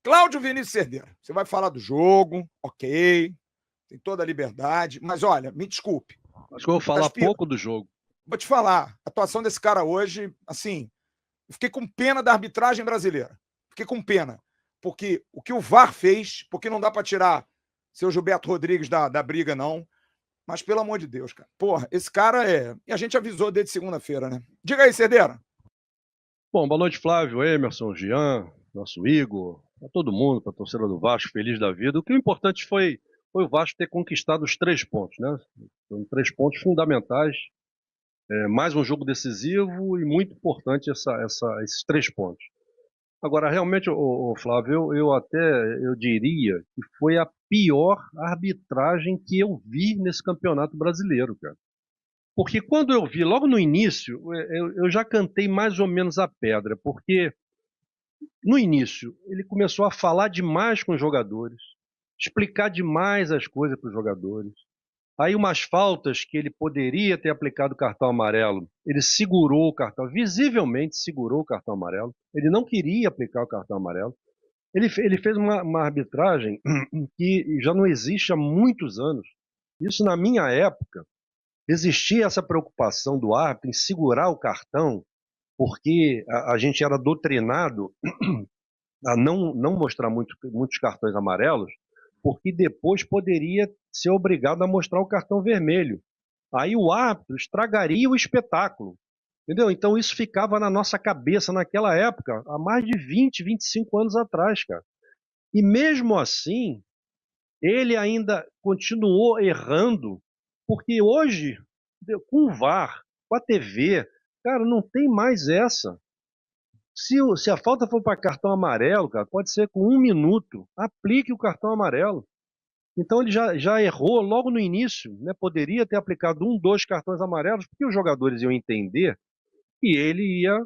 Cláudio Vinícius Cerdeira, você vai falar do jogo, ok, tem toda a liberdade, mas olha, me desculpe. Acho que eu vou falar pouco do jogo. Vou te falar, a atuação desse cara hoje, assim, eu fiquei com pena da arbitragem brasileira. Fiquei com pena. Porque o que o VAR fez, porque não dá para tirar seu Gilberto Rodrigues da briga, não. Mas pelo amor de Deus, cara. Porra, esse cara é. E a gente avisou desde segunda-feira, né? Diga aí, Cerdeira. Bom, boa noite, Flávio, Emerson, Jean, nosso Igor, para todo mundo, para a torcida do Vasco, feliz da vida. O que é importante foi o Vasco ter conquistado os 3 pontos, né? São 3 pontos fundamentais. Mais um jogo decisivo e muito importante esses 3 pontos. Agora, realmente, Flávio, eu diria que foi a pior arbitragem que eu vi nesse campeonato brasileiro, cara. Porque quando eu vi, logo no início, eu já cantei mais ou menos a pedra, porque no início ele começou a falar demais com os jogadores, explicar demais as coisas para os jogadores. Aí umas faltas que ele poderia ter aplicado o cartão amarelo, ele segurou o cartão, visivelmente segurou o cartão amarelo. Ele não queria aplicar o cartão amarelo. Ele fez uma arbitragem que já não existe há muitos anos. Isso na minha época, existia essa preocupação do árbitro em segurar o cartão, porque a gente era doutrinado a não mostrar muitos cartões amarelos, porque depois poderia ser obrigado a mostrar o cartão vermelho. Aí o árbitro estragaria o espetáculo. Entendeu? Então isso ficava na nossa cabeça naquela época, há mais de 20, 25 anos atrás, cara. E mesmo assim, ele ainda continuou errando, porque hoje, com o VAR, com a TV, cara, não tem mais essa. Se a falta for para cartão amarelo, cara, pode ser com 1 minuto. Aplique o cartão amarelo. Então ele já errou logo no início, né? Poderia ter aplicado 2 cartões amarelos, porque os jogadores iam entender que ele ia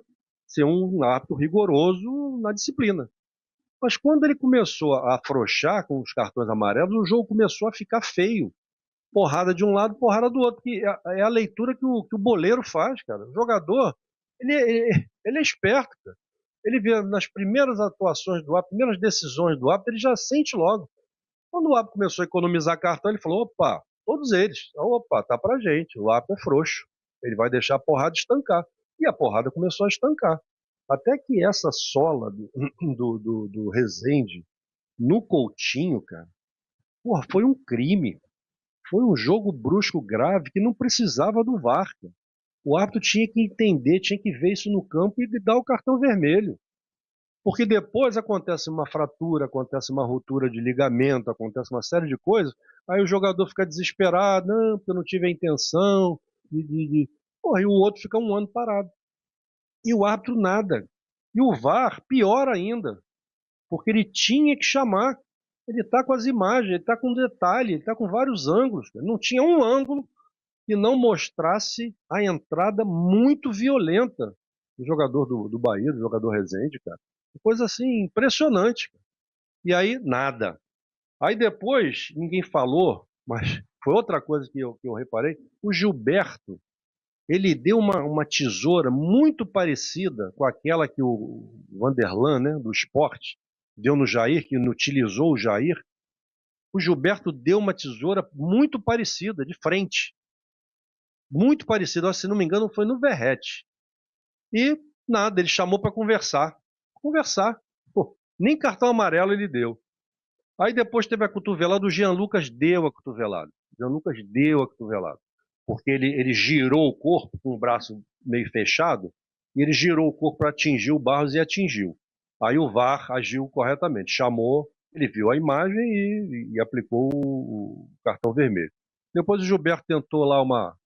ser um árbitro rigoroso na disciplina. Mas quando ele começou a afrouxar com os cartões amarelos, o jogo começou a ficar feio. Porrada de um lado, porrada do outro. Que é a leitura que o boleiro faz, cara. O jogador, ele é esperto, cara. Ele vê nas primeiras atuações do árbitro, primeiras decisões do árbitro, ele já sente logo. Quando o árbitro começou a economizar cartão, ele falou: opa, todos eles, opa, tá pra gente, o árbitro é frouxo. Ele vai deixar a porrada estancar. E a porrada começou a estancar. Até que essa sola do Rezende no Coutinho, cara, porra, foi um crime. Foi um jogo brusco grave que não precisava do VAR, cara. O árbitro tinha que entender, tinha que ver isso no campo e dar o cartão vermelho. Porque depois acontece uma fratura, acontece uma ruptura de ligamento, acontece uma série de coisas, aí o jogador fica desesperado, não, porque eu não tive a intenção Porra, e o outro fica 1 ano parado. E o árbitro nada. E o VAR, pior ainda, porque ele tinha que chamar. Ele está com as imagens, ele está com detalhe, ele está com vários ângulos. Não tinha um ângulo que não mostrasse a entrada muito violenta do jogador do Bahia, do jogador Rezende, cara. Coisa assim, impressionante. E aí, nada. Aí depois, ninguém falou, mas foi outra coisa que eu reparei, o Gilberto, ele deu uma tesoura muito parecida com aquela que o Vanderlan, né, do esporte, deu no Jair, que inutilizou o Jair. O Gilberto deu uma tesoura muito parecida, de frente. Muito parecida, se não me engano, foi no Verrete. E nada, ele chamou para conversar. Conversar. Pô, nem cartão amarelo ele deu. Aí depois teve a cotovelada, o Jean Lucas deu a cotovelada. O Jean Lucas deu a cotovelada. Porque ele girou o corpo com o braço meio fechado, e ele girou o corpo para atingir o Barros e atingiu. Aí o VAR agiu corretamente, chamou, ele viu a imagem e aplicou o cartão vermelho. Depois o Gilberto tentou lá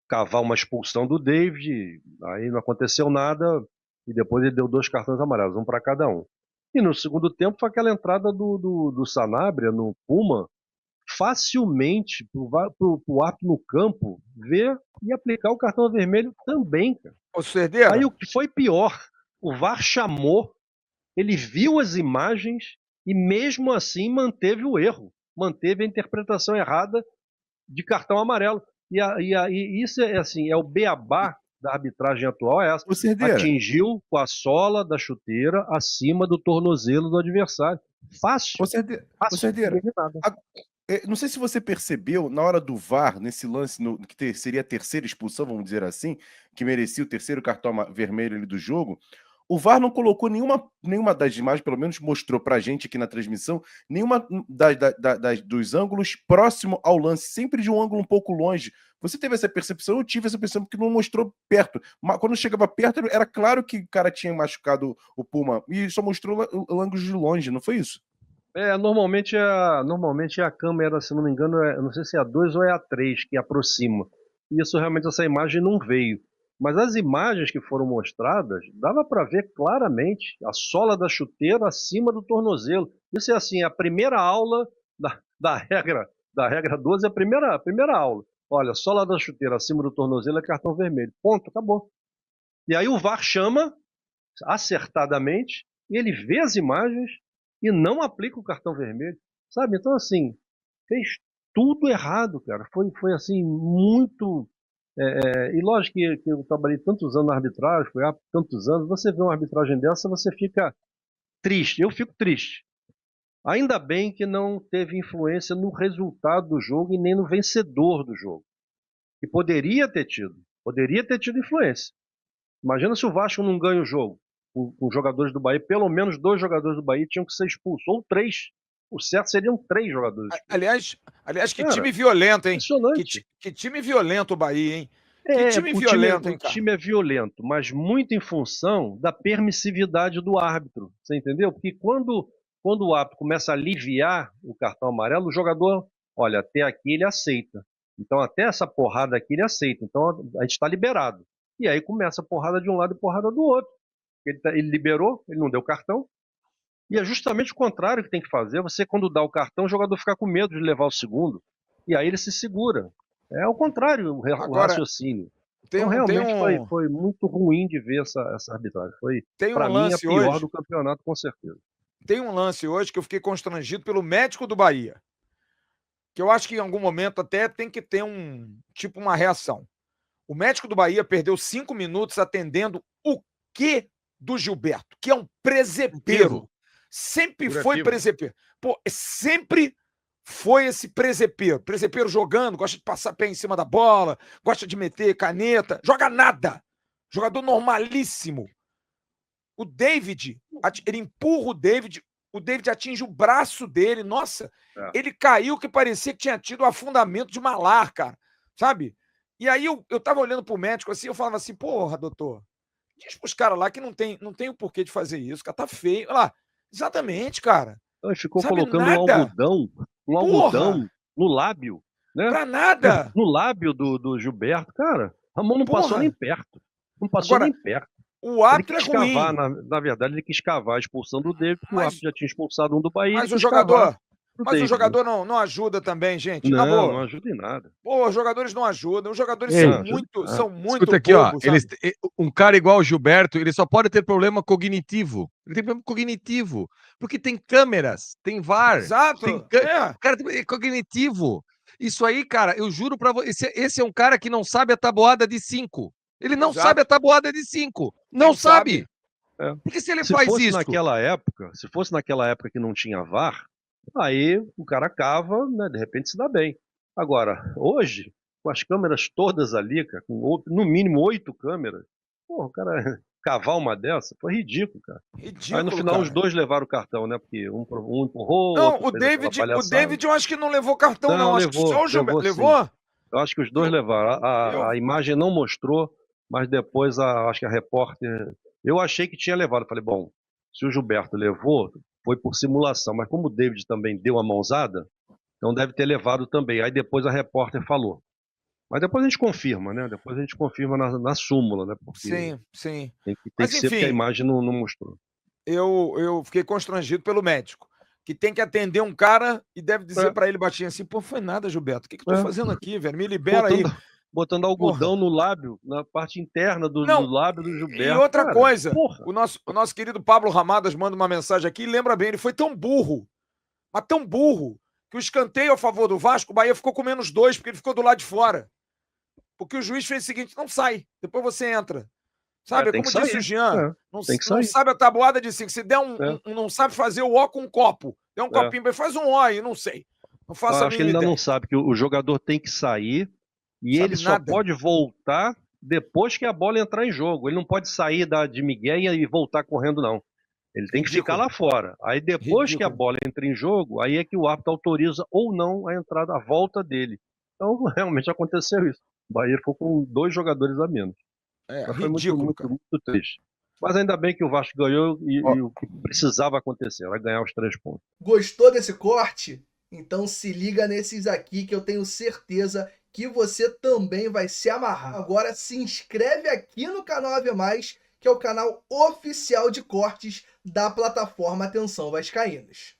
cavar uma expulsão do David, aí não aconteceu nada, e depois ele deu 2 cartões amarelos, um para cada um. E no segundo tempo foi aquela entrada do Sanabria no Puma, facilmente pro árbitro no campo ver e aplicar o cartão vermelho também, cara. Ô, Cerdeira. Aí o que foi pior, o VAR chamou, ele viu as imagens e mesmo assim manteve o erro, manteve a interpretação errada de cartão amarelo. E isso é assim, é o beabá da arbitragem atual, é essa. Atingiu com a sola da chuteira acima do tornozelo do adversário. Fácil. Ô, Cerdeira, não sei se você percebeu, na hora do VAR, nesse lance que seria a terceira expulsão, vamos dizer assim, que merecia o terceiro cartão vermelho ali do jogo, o VAR não colocou nenhuma das imagens, pelo menos mostrou pra gente aqui na transmissão, nenhuma dos ângulos próximo ao lance, sempre de um ângulo um pouco longe. Você teve essa percepção? Eu tive essa percepção porque não mostrou perto. Mas quando chegava perto, era claro que o cara tinha machucado o Puma, e só mostrou o ângulo de longe, não foi isso? Normalmente a câmera, se não me engano, eu não sei se é a 2 ou é a 3 que aproxima. E isso realmente, essa imagem não veio. Mas as imagens que foram mostradas, dava para ver claramente a sola da chuteira acima do tornozelo. Isso é assim, a primeira aula da regra 12, a primeira aula. Olha, sola da chuteira acima do tornozelo é cartão vermelho. Ponto, acabou. E aí o VAR chama acertadamente, e ele vê as imagens e não aplica o cartão vermelho, sabe? Então, assim, fez tudo errado, cara. Foi assim, muito... e lógico que eu trabalhei tantos anos na arbitragem, foi há tantos anos, você vê uma arbitragem dessa, você fica triste. Eu fico triste. Ainda bem que não teve influência no resultado do jogo e nem no vencedor do jogo. E poderia ter tido influência. Imagina se o Vasco não ganha o jogo com os jogadores do Bahia, pelo menos 2 jogadores do Bahia tinham que ser expulsos, ou 3. O certo seriam 3 jogadores expulsos. Aliás, que Cara, time violento, hein? Impressionante. Que time violento o Bahia, hein? Que time violento, hein, cara? O time é violento, mas muito em função da permissividade do árbitro, você entendeu? Porque quando o árbitro começa a aliviar o cartão amarelo, o jogador, olha, até aqui ele aceita. Então até essa porrada aqui ele aceita. Então a gente está liberado. E aí começa a porrada de um lado e porrada do outro. Ele liberou, ele não deu cartão. E é justamente o contrário que tem que fazer. Você, quando dá o cartão, o jogador fica com medo de levar o segundo. E aí ele se segura. É o contrário, o raciocínio. Então realmente foi muito ruim de ver essa arbitragem. Foi, para mim, a pior do campeonato, com certeza. Tem um lance hoje que eu fiquei constrangido pelo médico do Bahia. Que eu acho que em algum momento até tem que ter uma reação. O médico do Bahia perdeu 5 minutos atendendo o quê do Gilberto, que é um presepeiro. Sempre foi presepeiro. Pô, sempre foi esse presepeiro. Presepeiro jogando, gosta de passar pé em cima da bola, gosta de meter caneta, joga nada. Jogador normalíssimo. O David, ele empurra o David atinge o braço dele. Nossa, ele caiu que parecia que tinha tido um afundamento de malar, cara. Sabe? E aí eu tava olhando pro médico assim, eu falava assim, porra, doutor, diz pros caras lá que não tem o porquê de fazer isso, cara, tá feio. Olha lá, exatamente, cara. Ele ficou colocando um algodão no lábio, né? Pra nada. No lábio do Gilberto, cara, a mão não passou nem perto. Não passou nem perto. O árbitro é ruim. Na verdade, ele quis cavar a expulsão do David, porque o árbitro já tinha expulsado um do Bahia. Mas o jogador não ajuda também, gente. Não ajuda em nada. Pô, os jogadores não ajudam. Os jogadores são muito Escuta aqui, bobos, um cara igual o Gilberto, ele só pode ter problema cognitivo. Ele tem problema cognitivo. Porque tem câmeras, tem VAR. Exato. O cara é cognitivo. Isso aí, cara, eu juro pra você, esse é um cara que não sabe a tabuada de 5. Ele não sabe a tabuada de 5. Não sabe. Porque se ele faz isso... Se fosse naquela época que não tinha VAR, aí o cara cava, né, de repente se dá bem. Agora, hoje, com as câmeras todas ali, cara, com no mínimo 8 câmeras, porra, o cara cavar uma dessa foi ridículo, cara. Aí no final os 2 levaram o cartão, né? Porque um empurrou, não, o David eu acho que não levou cartão, não. Acho que só o Gilberto levou. Eu acho que os 2 levaram. A imagem não mostrou, mas depois acho que a repórter... Eu achei que tinha levado. Falei, bom, se o Gilberto levou, foi por simulação. Mas como o David também deu a mãozada, então deve ter levado também. Aí depois a repórter falou. Mas depois a gente confirma, né? Depois a gente confirma na súmula, né? Porque sim. Tem que ser porque a imagem não mostrou. Eu fiquei constrangido pelo médico, que tem que atender um cara e deve dizer pra ele baixinho assim, pô, foi nada, Gilberto. O que eu tô fazendo aqui, velho? Me libera aí. Botando algodão no lábio, na parte interna do lábio do Gilberto. E outra coisa, o nosso querido Pablo Ramadas manda uma mensagem aqui e lembra bem, ele foi tão burro, mas tão burro, que o escanteio a favor do Vasco, o Bahia ficou com -2, porque ele ficou do lado de fora. Porque o juiz fez o seguinte, não sai, depois você entra. Sabe? tem Como que disse sair. o Jean, não, tem que não sair. sabe a tabuada de 5. Se der não sabe fazer o O com um copo. Der um copinho, ele faz um O aí, não sei. Não faço Eu a acho que ele mínima ainda ideia. não sabe que o jogador tem que sair e Sabe ele só nada. pode voltar depois que a bola entrar em jogo. Ele não pode sair de Miguel e voltar correndo, não. Ele tem que ficar lá fora. Aí depois que a bola entra em jogo, aí é que o árbitro autoriza ou não a entrada, a volta dele. Então, realmente aconteceu isso. O Bahia ficou com 2 jogadores a menos. Mas foi Ridículo, muito triste. Mas ainda bem que o Vasco ganhou e o que precisava acontecer, era ganhar os 3 pontos. Gostou desse corte? Então se liga nesses aqui que eu tenho certeza que você também vai se amarrar. Agora se inscreve aqui no canal AV+, que é o canal oficial de cortes da plataforma Atenção Vascaínos.